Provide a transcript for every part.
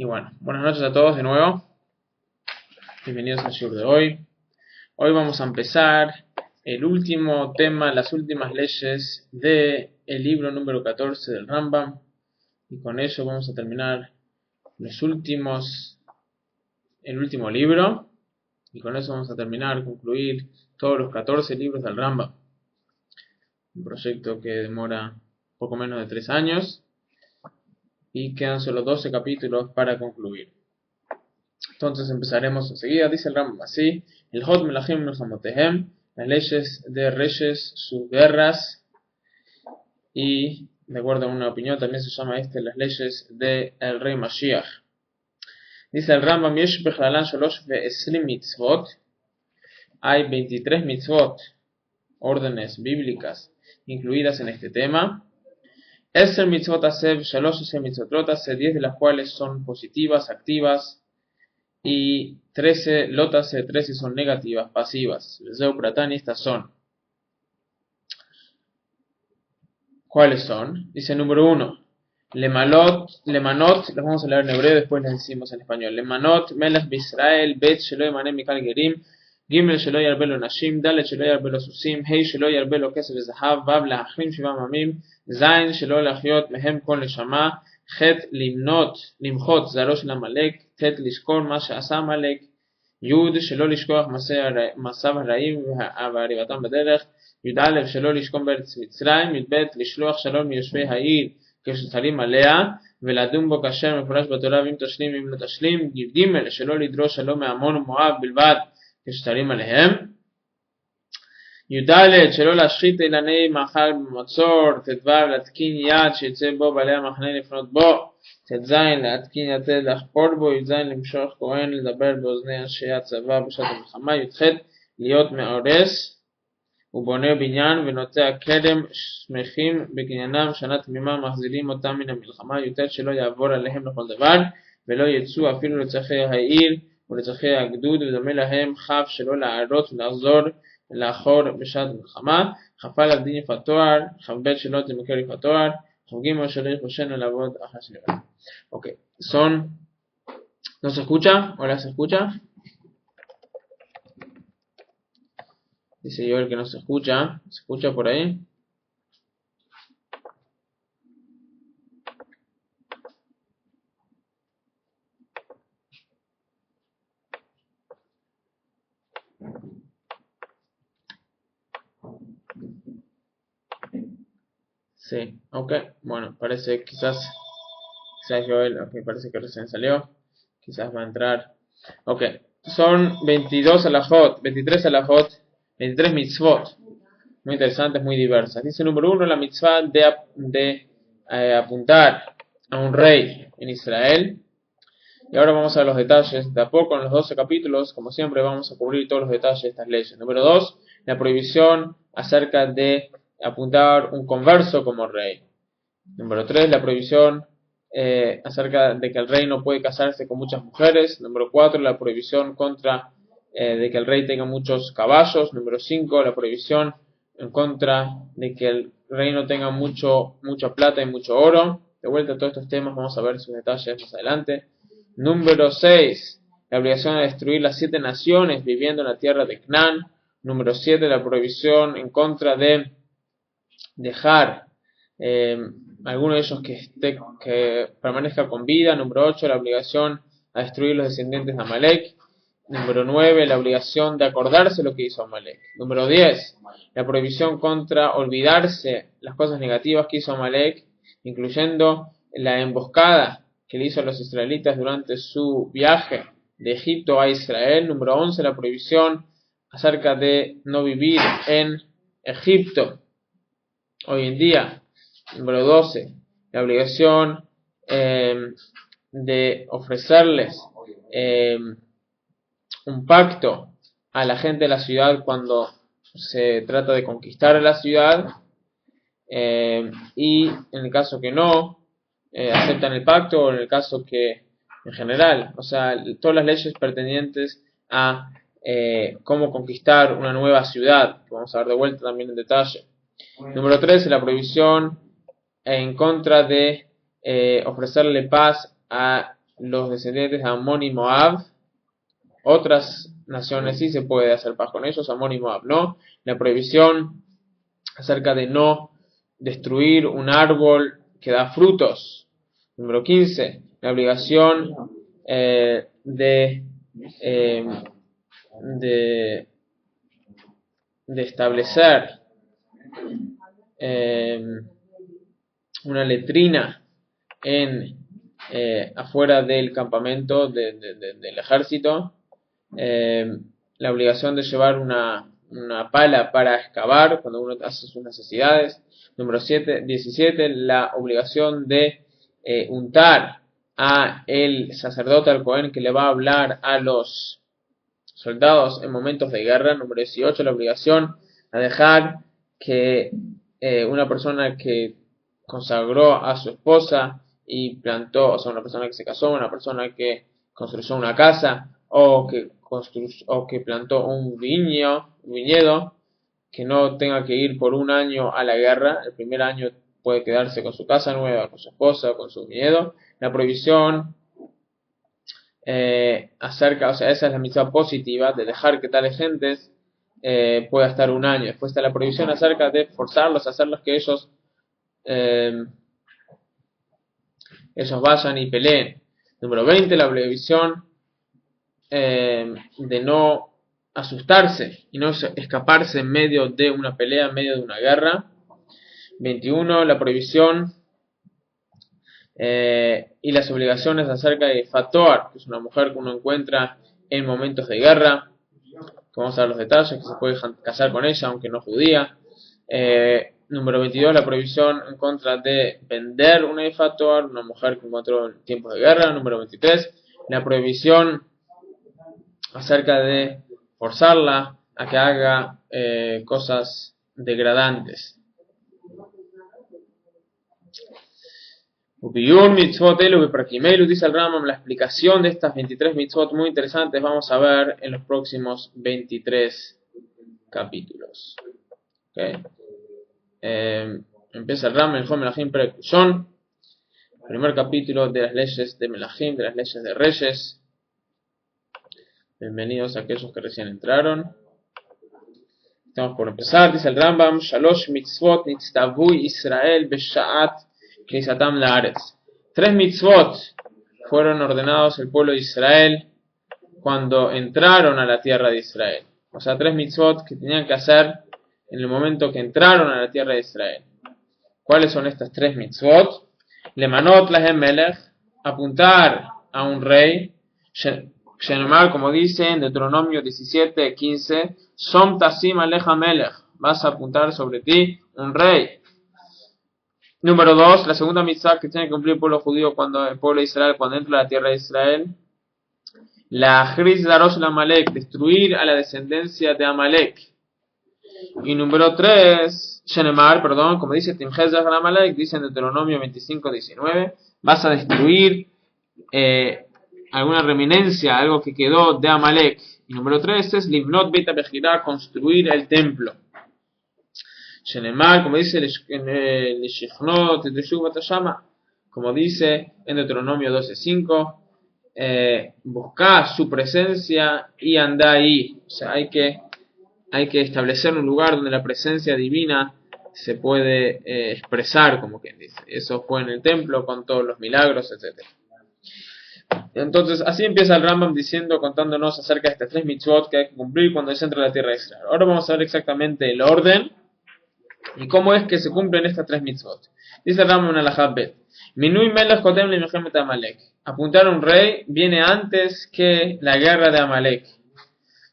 Y bueno, buenas noches a todos de nuevo. Bienvenidos al shiur de hoy. Hoy vamos a empezar el último tema, las últimas leyes del libro número 14 del Rambam. Y con ello vamos a terminar el último libro. Y con eso vamos a concluir todos los 14 libros del Rambam. Un proyecto que demora poco menos de 3 años. Y quedan solo 12 capítulos para concluir. Entonces empezaremos enseguida. Dice el Rambam así: el Hot Melachim Melchamotehem, las leyes de reyes, sus guerras, y de acuerdo a una opinión también se llama las leyes del rey Mashiach. Dice el Rambam: Yesh bechlalan shalosh ve'esrim mitzvot, hay 23 mitzvot, órdenes bíblicas incluidas en este tema. Eser mitzvot asev shalosh mitzvot asev, 10 de las cuales son positivas, activas, y 13 lotase, 13 son negativas, pasivas. Zeu pratani, estas son. ¿Cuáles son? Dice número 1. Lemanot, las vamos a leer en hebreo, después las decimos en español. Lemanot, melech b'Israel, bet shelo yemanem mikal gerim, gimel shelo yarbelo nashim, dalet shelo yarbelo susim, hei shelo yarbelo kesef v'zahav, vav lahachrim shiva mamim, zayin shelo lachyot mehem kol neshama, chet למחות זרעו של עמלק, ט' לזכור מה שעשה עמלק, י' שלא לשכוח מעשיו הרעים והריבתם בדרך, י"א שלא לשכון בארץ מצרים, י"ב לשלוח שלום מיושבי העיר כשתרים עליה ולדון בו כאשר מפורש בתורה ואם תשלים ואם לא תשלים, י"ג שלא לדרוש שלום מעמון ומואב בלבד כשתרים עליהם, י"ד שלא להשחית אילני מאכל במצור, ט"ו להתקין יד שיצא בו בעלי המחנה לפנות בו, ט"ז להתקין יתד לחפור בו, י"ז למשוך כהן לדבר באוזני אנשי הצבא בשעת המלחמה, י"ח להיות מאורס ובונה בניין ונוטע כרם שמחים בקניינם שנה תמימה מחזירים אותם מן המלחמה, י"ט שלא יעבור עליהם לכל דבר ולא יצאו אפילו לצרכי העיר ולצרכי הגדוד ודומה להם, כ' שלא להערות ולחזור לאחור בשעת מלחמה, כ"א דין יפת תואר, כ"ב שלא תמכר יפת תואר, כ"ג שלא יחושנו לעבוד אחר שנראה. Ok, ¿no se escucha? ¿Hola, se escucha? Dice yo el que no se escucha por ahí. Sí, ok, bueno, parece quizás Joel, ok, parece que recién salió, quizás va a entrar. Ok, son 23 alajot, 23 mitzvot, muy interesantes, muy diversas. Dice número 1, la mitzvah de apuntar a un rey en Israel. Y ahora vamos a ver los detalles. De a poco en los 12 capítulos, como siempre, vamos a cubrir todos los detalles de estas leyes. Número 2, la prohibición acerca de apuntar un converso como rey. Número 3, la prohibición acerca de que el rey no puede casarse con muchas mujeres. Número 4, la prohibición contra de que el rey tenga muchos caballos. Número 5, la prohibición en contra de que el rey no tenga mucha plata y mucho oro. De vuelta a todos estos temas vamos a ver sus detalles más adelante. Número 6, la obligación de destruir las 7 naciones viviendo en la tierra de Canaán. Número 7, la prohibición en contra de dejar alguno de ellos que permanezca con vida. Número 8, la obligación a destruir los descendientes de Amalek. Número 9, la obligación de acordarse lo que hizo Amalek. Número 10, la prohibición contra olvidarse las cosas negativas que hizo Amalek, incluyendo la emboscada que le hizo a los israelitas durante su viaje de Egipto a Israel. Número 11, la prohibición acerca de no vivir en Egipto hoy en día. Número 12, la obligación de ofrecerles un pacto a la gente de la ciudad cuando se trata de conquistar a la ciudad, y en el caso que no aceptan el pacto, o en el caso que en general, o sea, todas las leyes pertenecientes a cómo conquistar una nueva ciudad, que vamos a ver de vuelta también en detalle. Número 13, la prohibición en contra de ofrecerle paz a los descendientes de Amón y Moab. Otras naciones sí se puede hacer paz con ellos, Amón y Moab no. La prohibición acerca de no destruir un árbol que da frutos. Número 15. La obligación de establecer una letrina en afuera del campamento del ejército. La obligación de llevar una pala para excavar cuando uno hace sus necesidades. Número 17, la obligación de untar a el sacerdote, al Cohen, que le va a hablar a los soldados en momentos de guerra. Número 18, la obligación a dejar que una persona que consagró a su esposa y plantó, o sea, una persona que se casó, una persona que construyó una casa o que plantó un viñedo, que no tenga que ir por un año a la guerra. El primer año puede quedarse con su casa nueva, con su esposa, con su viñedo. La prohibición acerca, o sea, esa es la mitzvah positiva de dejar que tales gentes pueda estar un año. Después está la prohibición acerca de forzarlos, hacerlos que ellos vayan y peleen. Número 20, la prohibición de no asustarse y no escaparse en medio de una pelea, en medio de una guerra. 21, la prohibición y las obligaciones acerca de Fatoar, que es una mujer que uno encuentra en momentos de guerra, que vamos a ver los detalles, que se puede casar con ella aunque no judía. Número 22, la prohibición en contra de vender una Fatoar, una mujer que encontró en tiempos de guerra. Número 23, la prohibición acerca de forzarla a que haga cosas degradantes. Ubiyun mitzvot elu beprakimelu, dice el Rambam, la explicación de estas 23 mitzvot muy interesantes vamos a ver en los próximos 23 capítulos. Okay. Empieza el Rambam, el Jom Melachim Perek Rishon, primer capítulo de las leyes de Melachim, de las leyes de reyes. Bienvenidos a aquellos que recién entraron. Estamos por empezar, dice el Rambam, Shalosh mitzvot nitztavu Israel b'sha'at Keisatam la'aretz. 3 mitzvot fueron ordenados el pueblo de Israel cuando entraron a la tierra de Israel. O sea, 3 mitzvot que tenían que hacer en el momento que entraron a la tierra de Israel. ¿Cuáles son estas 3 mitzvot? Lemanot lahem melech, apuntar a un rey. Shenemar, como dice en Deuteronomio 17:15, Som tasim aleja melech, vas a apuntar sobre ti un rey. Número 2, la segunda mitzvah que tiene que cumplir el pueblo judío el pueblo de Israel cuando entra a la tierra de Israel, la Jriz Darosh la Amalek, destruir a la descendencia de Amalek. Y número 3, Shenemar, como dice Timhez la Amalek, dice en Deuteronomio 25:19, vas a destruir alguna reminencia, algo que quedó de Amalek. Y número 3 es Livnot Beit HaBechirá, construir el templo. Shenemar, como dice como dice en Deuteronomio 12:5, buscar su presencia y andar ahí. O sea, hay que establecer un lugar donde la presencia divina se puede expresar, como quien dice. Eso fue en el templo con todos los milagros, etc. Entonces, así empieza el Rambam contándonos acerca de estas 3 mitzvot que hay que cumplir cuando se entra a la tierra de Israel. Ahora vamos a ver exactamente el orden y cómo es que se cumplen estas 3 mitzvot. Dice el Rambam en Alajat Bet, Minui melech kodem lemilchemet Amalek. Apuntar a un rey viene antes que la guerra de Amalek.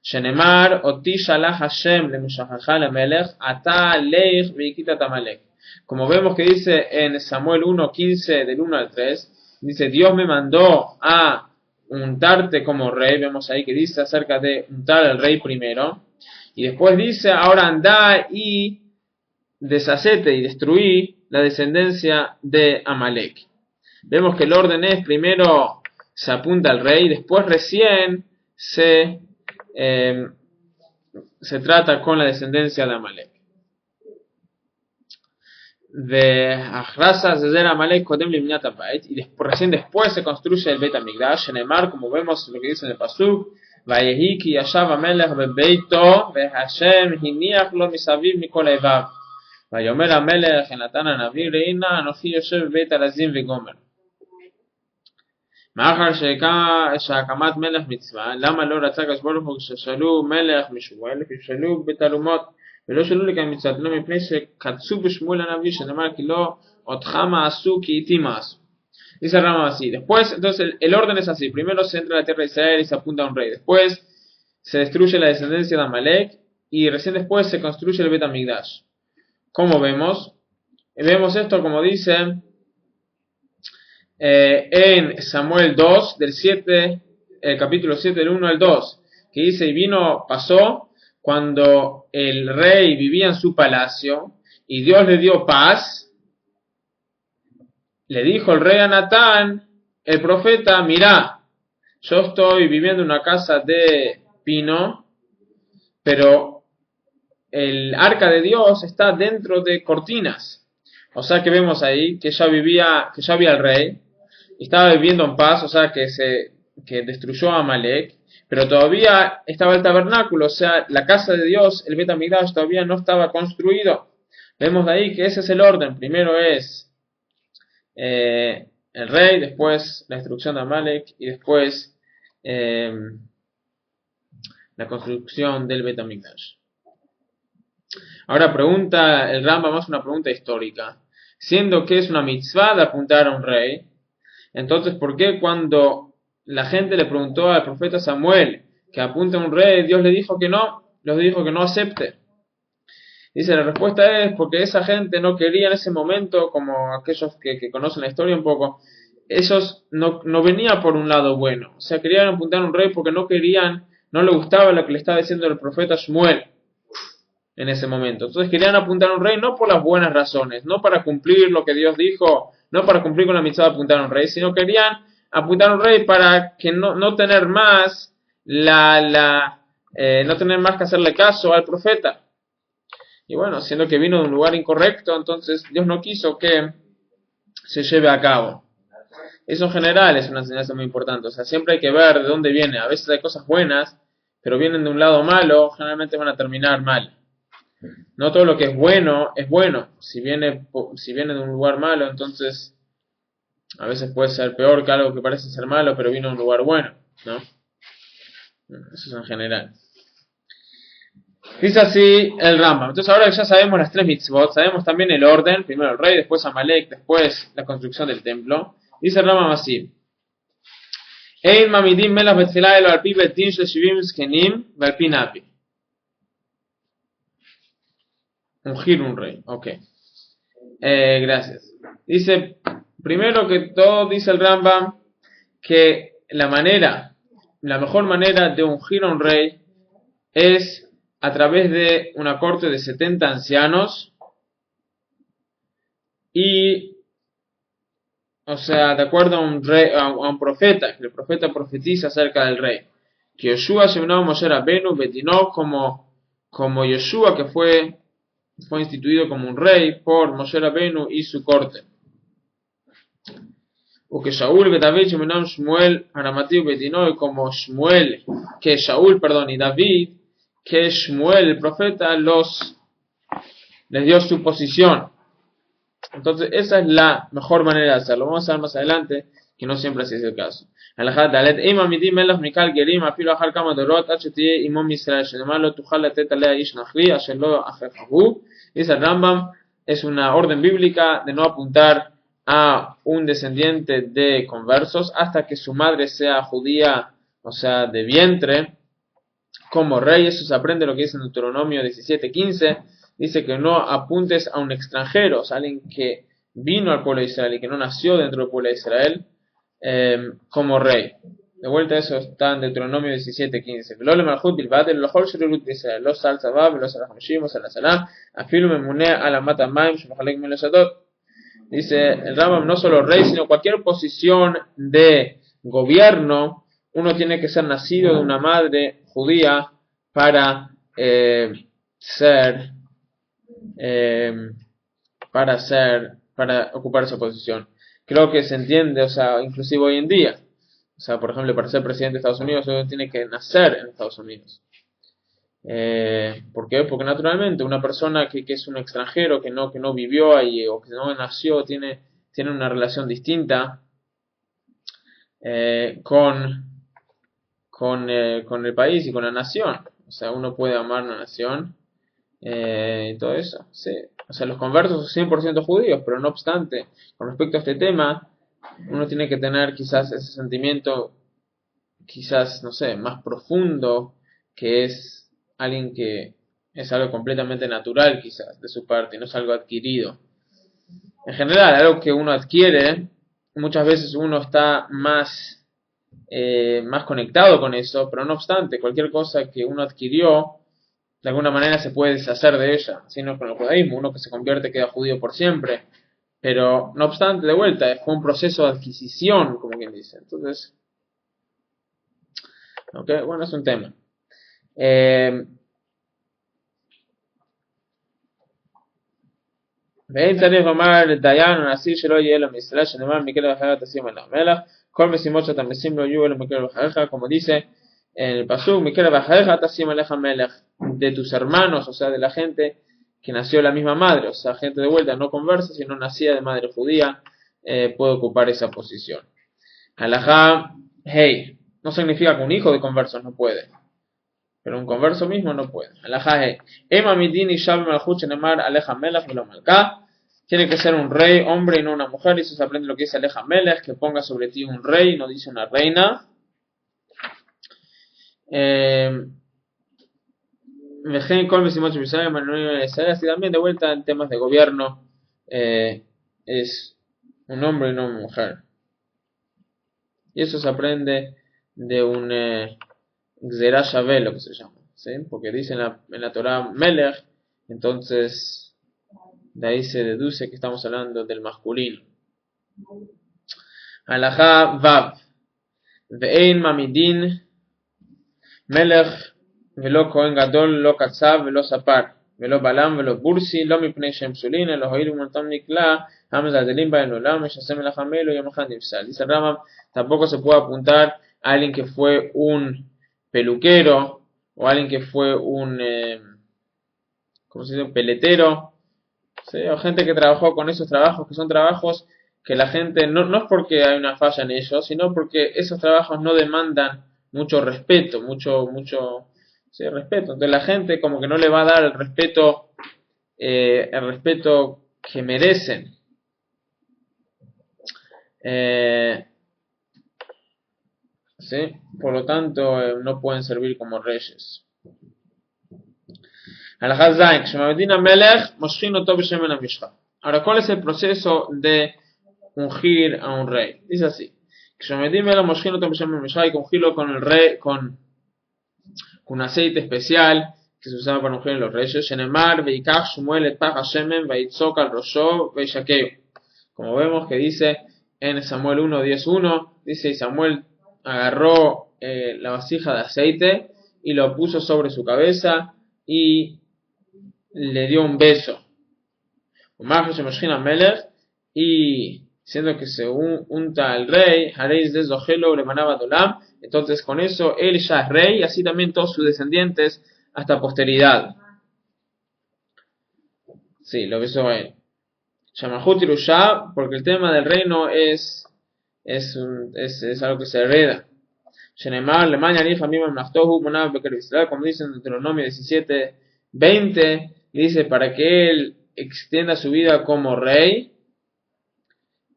Shenemar oti shalach Hashem lemishachach lamelech ata leich veikitat Amalek. Como vemos que dice en Samuel 1:15 del 1 al 3, dice Dios me mandó a untarte como rey. Vemos ahí que dice acerca de untar al rey primero. Y después dice ahora anda y deshacete y destruí la descendencia de Amalek. Vemos que el orden es primero se apunta al rey, después recién se trata con la descendencia de Amalek. de Ajrasa Zezer Amalek Kodem Limnat Habayit, y recién después se construye el Bet Hamikdash, en el mar, como vemos lo que dice en el Pasuk, Vayehi ki yashav Amelech bebeito vehashem hiniach lo misaviv mikol evav, Vayomer Amelech enatan hanavi reina anochi yoshev bebeit alazim vegomer. מאחר שהקמת מלך מצווה, למה לא רצה הקדוש ברוך הוא ששאלו מלך משמואל, ששאלו בתעלומות ולא שאלו לכאן מצוות, לא מפני שקצו בשמואל הנביא, שנאמר כי לא אותך מעשו כי איתי מעשו. Dice el Rama así. Después, entonces, el orden es así. Primero se entra a la tierra de Israel y se apunta a un rey. Después se destruye la descendencia de Amalek y recién después se construye el Bet Hamikdash. ¿Cómo vemos? Vemos esto como dice en Samuel 2, del 7, el capítulo 7, del 1 al 2, que dice, y pasó cuando el rey vivía en su palacio y Dios le dio paz, le dijo el rey a Natán, el profeta, mirá, yo estoy viviendo en una casa de pino, pero el arca de Dios está dentro de cortinas. O sea que vemos ahí que ya había el rey, y estaba viviendo en paz, o sea que destruyó a Amalek, pero todavía estaba el tabernáculo, o sea, la casa de Dios, el Bet Hamikdash, todavía no estaba construido. Vemos de ahí que ese es el orden. Primero es el rey, después la destrucción de Amalek y después la construcción del Bet Hamikdash. Ahora pregunta el Rambam, más una pregunta histórica. Siendo que es una mitzvah de apuntar a un rey, entonces, ¿por qué cuando la gente le preguntó al profeta Samuel que apunte a un rey, Dios le dijo que no, les dijo que no acepte? Dice, la respuesta es porque esa gente no quería en ese momento, como aquellos que conocen la historia un poco, ellos no venía por un lado bueno, o sea, querían apuntar a un rey porque no le gustaba lo que le estaba diciendo el profeta Samuel en ese momento. Entonces querían apuntar a un rey no por las buenas razones, no para cumplir lo que Dios dijo, no para cumplir con la mitzvah de apuntar a un rey, sino querían apuntar a un rey para que no tener más no tener más que hacerle caso al profeta. Y bueno, siendo que vino de un lugar incorrecto, entonces Dios no quiso que se lleve a cabo. Eso en general es una enseñanza muy importante. O sea, siempre hay que ver de dónde viene. A veces hay cosas buenas, pero vienen de un lado malo, generalmente van a terminar mal. No todo lo que es bueno es bueno. Si viene de un lugar malo, entonces a veces puede ser peor que algo que parece ser malo, pero viene de un lugar bueno, ¿no? Eso es en general. Dice así el Rambam. Entonces ahora que ya sabemos las tres mitzvot, sabemos también el orden, primero el rey, después Amalek, después la construcción del templo. Dice el Rambam así: Ein mamidim melach betchila elo al pi betin shel shivim zkenim ve'al pi navi. Ungir un rey, ok. Gracias. Dice, primero que todo, dice el Rambam, que la mejor manera de ungir a un rey es a través de una corte de 70 ancianos y, o sea, de acuerdo a un profeta, que el profeta profetiza acerca del rey. Que Yoshua Shemnao Moshe Rabbeinu betinó como Yoshua, que fue instituido como un rey por Moshe Rabbeinu y su corte. O que Shaul y David Shemnao Shmuel Aramati betinó, y como Shmuel, que Shaul, y David, que Shmuel, el profeta, les dio su posición. Entonces esa es la mejor manera de hacerlo. Vamos a ver más adelante que no siempre así es el caso. Dice el Rambam, es una orden bíblica de no apuntar a un descendiente de conversos hasta que su madre sea judía, o sea, de vientre, como rey. Eso se aprende lo que dice en Deuteronomio 17:15. Dice que no apuntes a un extranjero, o sea, alguien que vino al pueblo de Israel y que no nació dentro del pueblo de Israel, como rey. De vuelta, eso está en Deuteronomio 17:15. Dice el Rambam, no solo rey, sino cualquier posición de gobierno, uno tiene que ser nacido de una madre judía para ser para ocupar esa posición. Creo que se entiende, o sea, inclusive hoy en día. O sea, por ejemplo, para ser presidente de Estados Unidos uno tiene que nacer en Estados Unidos. ¿Por qué? Porque naturalmente una persona que es un extranjero, que no vivió ahí o que no nació, tiene una relación distinta con el país y con la nación. O sea, uno puede amar una nación y todo eso. Sí. O sea, los conversos son 100% judíos, pero no obstante, con respecto a este tema, uno tiene que tener quizás ese sentimiento, quizás, no sé, más profundo, que es alguien que es algo completamente natural, quizás, de su parte, y no es algo adquirido. En general, algo que uno adquiere, muchas veces uno está más conectado con eso, pero no obstante, cualquier cosa que uno adquirió, de alguna manera se puede deshacer de ella, sino con el judaísmo, uno que se convierte queda judío por siempre, pero no obstante, de vuelta, fue un proceso de adquisición, como quien dice. Entonces, okay, bueno, es un tema. ואין צריך לומר לדיין או נשיא שלא יהיה לו מישראל שנאמר מקרב אחרת תשים על המלך כל משימות שאתה משים לא יהיו אלא מקרב אחריך como dice en el pasuk מקרב אחריך תשים עליך מלך de tus hermanos, o sea de la gente que nació de la misma madre, o sea gente de vuelta no conversa sino nacida de madre judía, puede ocupar esa posición. Halajá, hey, no significa que un hijo de conversos no puede, pero un converso mismo no puede. Tiene que ser un rey, hombre y no una mujer. Y eso se aprende lo que dice Aleja Melech, que ponga sobre ti un rey, no dice una reina. Así también de vuelta en temas de gobierno es un hombre y no una mujer. Y eso se aprende de un Gzerah Shaveh, lo que se llama, ¿sí? Porque dice en la Torah Melech, entonces de ahí se deduce que estamos hablando del masculino. Halajá Vav Ve'ein Mamidin Melech Velo Kohen Gadol Lo Katzav Velo Sapar Velo Balam Velo Bursi Lo Mipnei Shem Sulin Lo Hoil Montam Nikla Hamzadelim Baen Olam Shasem Elachamelo Yomachan Nifsal. Dice el Rambam, tampoco se puede apuntar a alguien que fue un peluquero o alguien que fue un ¿cómo se dice? Un peletero, ¿sí? O gente que trabajó con esos trabajos que son trabajos que la gente no es porque hay una falla en ellos, sino porque esos trabajos no demandan mucho respeto, mucho sí, respeto. Entonces la gente como que no le va a dar el respeto que merecen. ¿Sí? Por lo tanto, no pueden servir como reyes. Ahora, ¿cuál es el proceso de ungir a un rey? Dice así: hay que ungirlo con el rey, con un aceite especial que se usaba para ungir a los reyes. Como vemos que dice en Samuel 1:10:1, dice: y Samuel agarró la vasija de aceite y lo puso sobre su cabeza y le dio un beso. Y siendo que se unta al rey, entonces con eso él ya es rey y así también todos sus descendientes hasta posteridad. Sí, lo besó a él. Porque el tema del reino es algo que se hereda. Como dice en Deuteronomio 17:20, dice para que él extienda su vida como rey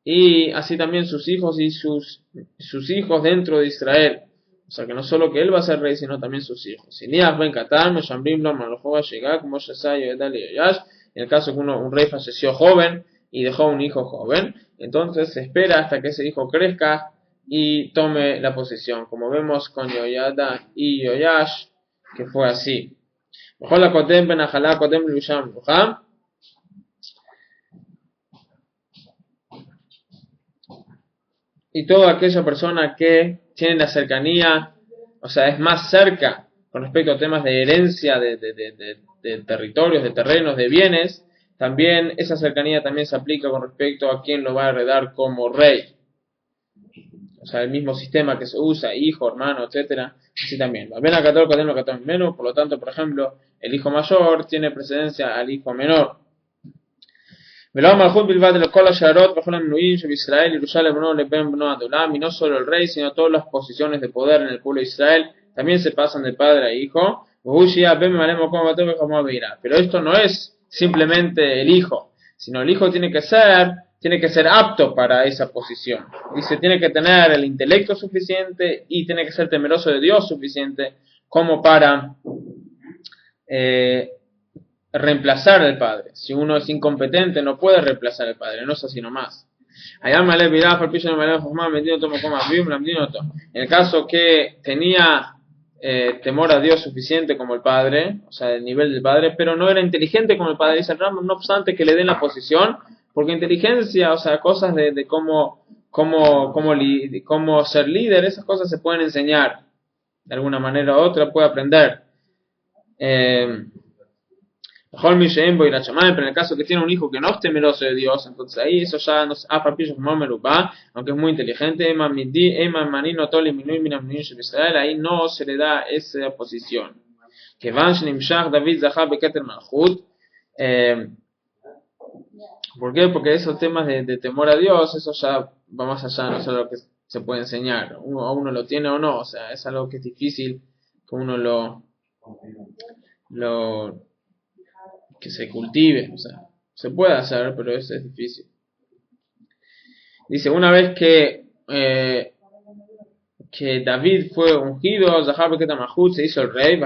y así también sus hijos y sus hijos dentro de Israel. O sea que no solo que él va a ser rey, sino también sus hijos. En el caso que un rey falleció joven y dejó un hijo joven, entonces se espera hasta que ese hijo crezca y tome la posición, como vemos con Yoyada y Yoyash, que fue así. Y toda aquella persona que tiene la cercanía, o sea, es más cerca con respecto a temas de herencia, de territorios, de terrenos, de bienes, también esa cercanía también se aplica con respecto a quién lo va a heredar como rey. O sea, el mismo sistema que se usa, hijo, hermano, etcétera, así también. Ven a Catón, Catón, Catón menos, por lo tanto, por ejemplo, el hijo mayor tiene precedencia al hijo menor. Y no solo el rey, sino todas las posiciones de poder en el pueblo de Israel también se pasan de padre a hijo. Pero esto no es simplemente el hijo, sino el hijo tiene que ser apto para esa posición. Dice, tiene que tener el intelecto suficiente y tiene que ser temeroso de Dios suficiente como para reemplazar al padre. Si uno es incompetente, no puede reemplazar al padre, no es así nomás. En el caso que tenía temor a Dios suficiente como el padre, o sea, el nivel del padre, pero no era inteligente como el padre, dice el Rambam, no obstante que le den la posición, porque inteligencia, o sea, cosas de cómo ser líder, esas cosas se pueden enseñar, de alguna manera u otra puede aprender. Pero en el caso que tiene un hijo que no es temeroso de Dios, entonces ahí eso ya no es aunque es muy inteligente, ahí no se le da esa posición. ¿Por qué? Porque esos temas de temor a Dios, eso ya va más allá, no es algo que se puede enseñar. Uno lo tiene o no, o sea, es algo que es difícil que uno que se cultive, o sea, se puede hacer, pero eso es difícil. Dice, una vez que David fue ungido, se hizo el rey,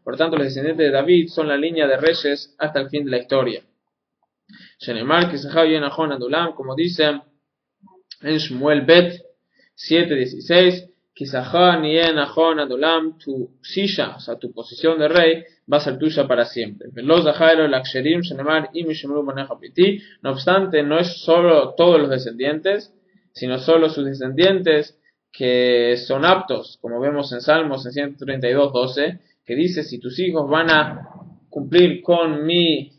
por tanto los descendientes de David son la línea de reyes hasta el fin de la historia. Como dice en Shmuel Bet 7:16, tu silla, o sea, tu posición de rey, va a ser tuya para siempre. No obstante, no es solo todos los descendientes, sino solo sus descendientes que son aptos, como vemos en Salmos en 132:12, que dice, si tus hijos van a cumplir con mi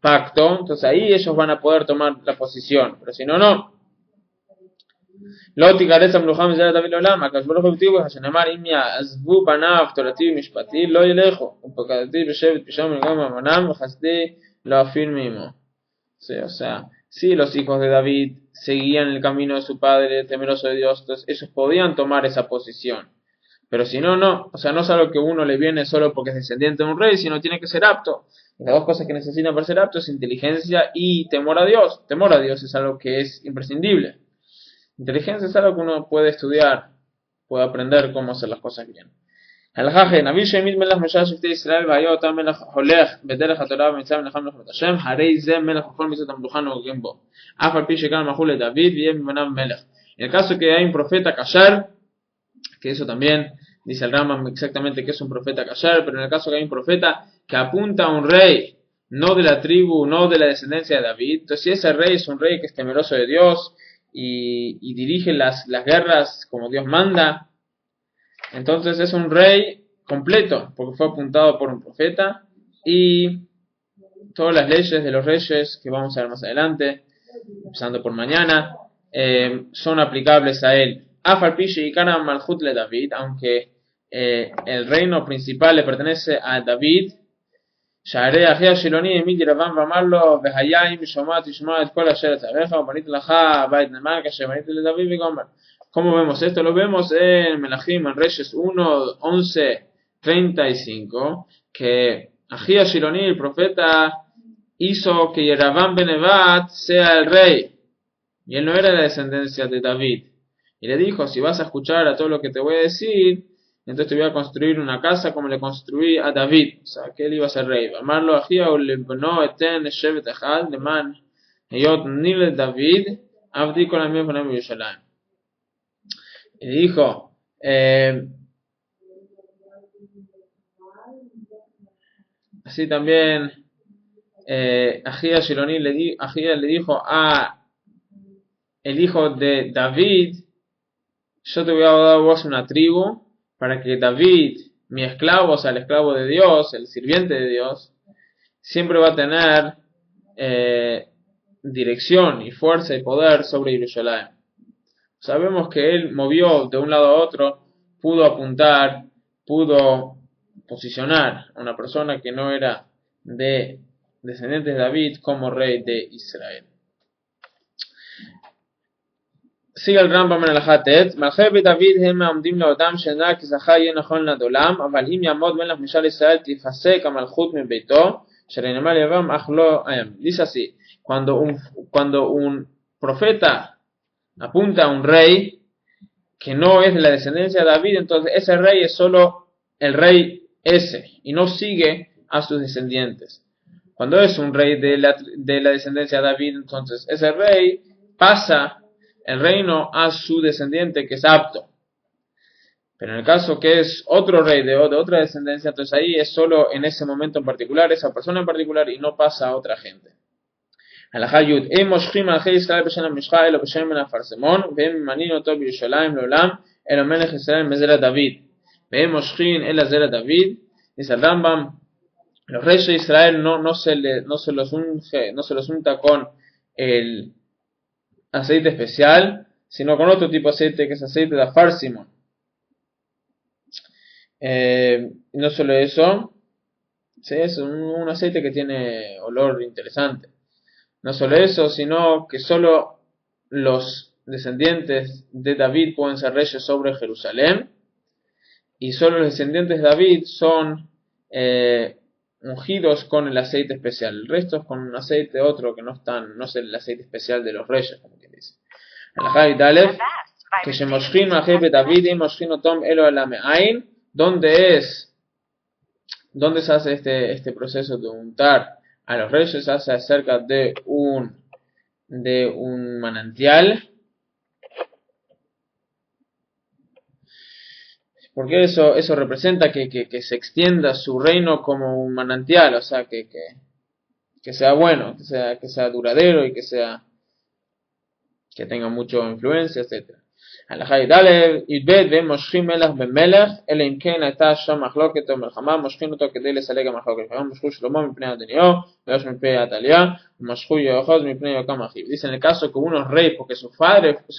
pacto, entonces ahí ellos van a poder tomar la posición, pero si no, no. Loti Gareza Mluham Zera David Olam, Akashborough Objetivo, Hashanamar Imia, Azbu Banav, Torati Mishpati, Lo Yelejo, Upakati Beshevet Pisham Gama Manam, Hasde, Lo afirmimo. O sea, si los hijos de David seguían el camino de su padre, temeroso de Dios, entonces ellos podían tomar esa posición. Pero si no, no. O sea, no es algo que uno le viene solo porque es descendiente de un rey, sino tiene que ser apto. Y las dos cosas que necesitan para ser apto es inteligencia y temor a Dios. Temor a Dios es algo que es imprescindible. Inteligencia es algo que uno puede estudiar, puede aprender cómo hacer las cosas bien. Halajaje, Naví Shemit Melech Meshach Shifte Israel Vayot Am Melech Holech Bederech HaTorah V'Mitzvah Menachem Lech Hashem Harei Ze Melech Chol Mitzvot Amluchan Ogim Bo Af Al Pi Shekan Mahul David V'Yem Banav Melech. En el caso que hay un profeta kasher, que eso también dice el Rambam exactamente que es un profeta kasher, pero en el caso que hay un profeta que apunta a un rey, no de la tribu, no de la descendencia de David, entonces si ese rey es un rey que es temeroso de Dios y dirige las guerras como Dios manda, entonces es un rey completo, porque fue apuntado por un profeta, y todas las leyes de los reyes que vamos a ver más adelante, empezando por mañana, son aplicables a él. Aunque el reino principal le pertenece a David, ¿cómo vemos esto? Lo vemos en Melahim, en Reyes 1:11-35, que Ahía Shiloni, el profeta, hizo que Yeraván ben Nebat sea el rey, y él no era la descendencia de David, y le dijo, si vas a escuchar a todo lo que te voy a decir, entonces te voy a construir una casa como le construí a David, o sea, que él iba a ser rey. Amarlo Ahía ulebno eten shevet echad leman heyot nil David abdi kol amim v'nam Yerushalayim. Y dijo, así también Ahía Shiloni le dijo a el hijo de David, yo te voy a dar a vos una tribu para que David mi esclavo, o sea, el esclavo de Dios, el sirviente de Dios, siempre va a tener dirección y fuerza y poder sobre Yerushalayim. Sabemos que él movió de un lado a otro, pudo apuntar, pudo posicionar a una persona que no era de descendientes de David como rey de Israel. sigue el Rambam en el Hatet, מלכי בית דוד הם העומדים לאודם שאינה כי זכה יהיה נכון לעולם, אבל אם יעמוד מלך משל ישראל תפסק המלכות מביתו, שנאמר יבם אך לא היום. Dice así, cuando un profeta apunta a un rey que no es de la descendencia de David, entonces ese rey es solo el rey ese y no sigue a sus descendientes. Cuando es un rey de la descendencia de David, entonces ese rey pasa el reino a su descendiente que es apto. Pero en el caso que es otro rey de otra descendencia, entonces ahí es solo en ese momento en particular, esa persona en particular, y no pasa a otra gente. הלכה י' אין מושכים מלכי ישראל בשם המשחה אלא בשם בן אפרסמון והם ממנים אותו בירושלים לעולם אלא מלך ישראל מזרע דוד והם מושכים אלא זרע דוד. Dice el Rambam, los reyes de Israel no se los unta con el aceite especial, sino con otro tipo de aceite que es aceite de Afar-Simón. No solo eso, ¿sí? Es un aceite que tiene olor interesante. No solo eso, sino que solo los descendientes de David pueden ser reyes sobre Jerusalén, y solo los descendientes de David son ungidos con el aceite especial. El resto es con un aceite otro que no es el aceite especial de los reyes, como quien dice. ¿Dónde se hace este proceso de untar a los reyes? Se hace cerca de un manantial. Porque eso representa que se extienda su reino como un manantial, o sea, que sea bueno, que sea duradero y que tenga mucha influencia, etc. הלכה י"ד, י"ב והם מושכים מלך במלך, אלא אם כן הייתה שם מחלוקת או מלחמה, מושכים אותו כדי לסלק המחלוקת. היום משכו שלמה מפני אדוניהו, ויוש מפני עתליה, ומשכו יהושע מפני יוקם אחיו. Dice en el caso que uno es rey porque su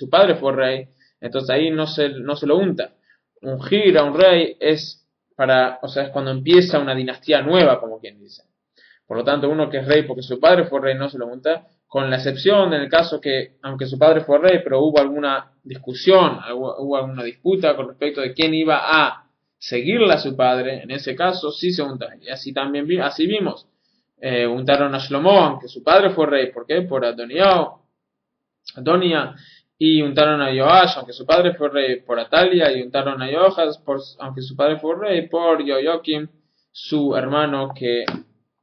padre fue rey, entonces ahí no se lo unta. Ungir a un rey es cuando empieza una dinastía nueva, como quien dice. Por lo tanto, uno que es rey porque su padre fue rey no se lo unta, con la excepción en el caso que, aunque su padre fue rey, pero hubo alguna discusión, hubo alguna disputa con respecto de quién iba a seguirle a su padre, en ese caso sí se unta. Y así vimos, untaron a Shlomo, aunque su padre fue rey. ¿Por qué? Por Adonia, y untaron a Joash, aunque su padre fue rey, por Atalia, y untaron a Joachaz, aunque su padre fue rey, por Yoakim, su hermano, que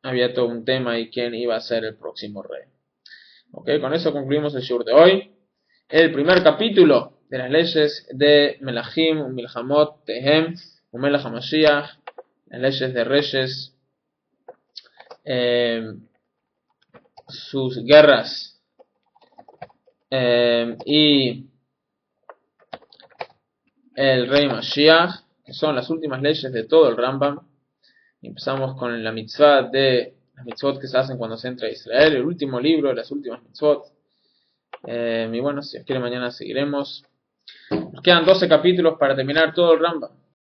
había todo un tema y quién iba a ser el próximo rey. Ok, con eso concluimos el shiur de hoy. El primer capítulo de las leyes de Melachim, Milhamot, Tehem, Melach HaMashiach, las leyes de reyes, sus guerras, y el rey Mashiach, que son las últimas leyes de todo el Rambam. Empezamos con la mitzvah de las mitzvot que se hacen cuando se entra a Israel, el último libro de las últimas mitzvot. Y bueno, si Dios quiere mañana seguiremos. Nos quedan 12 capítulos para terminar todo el Rambam.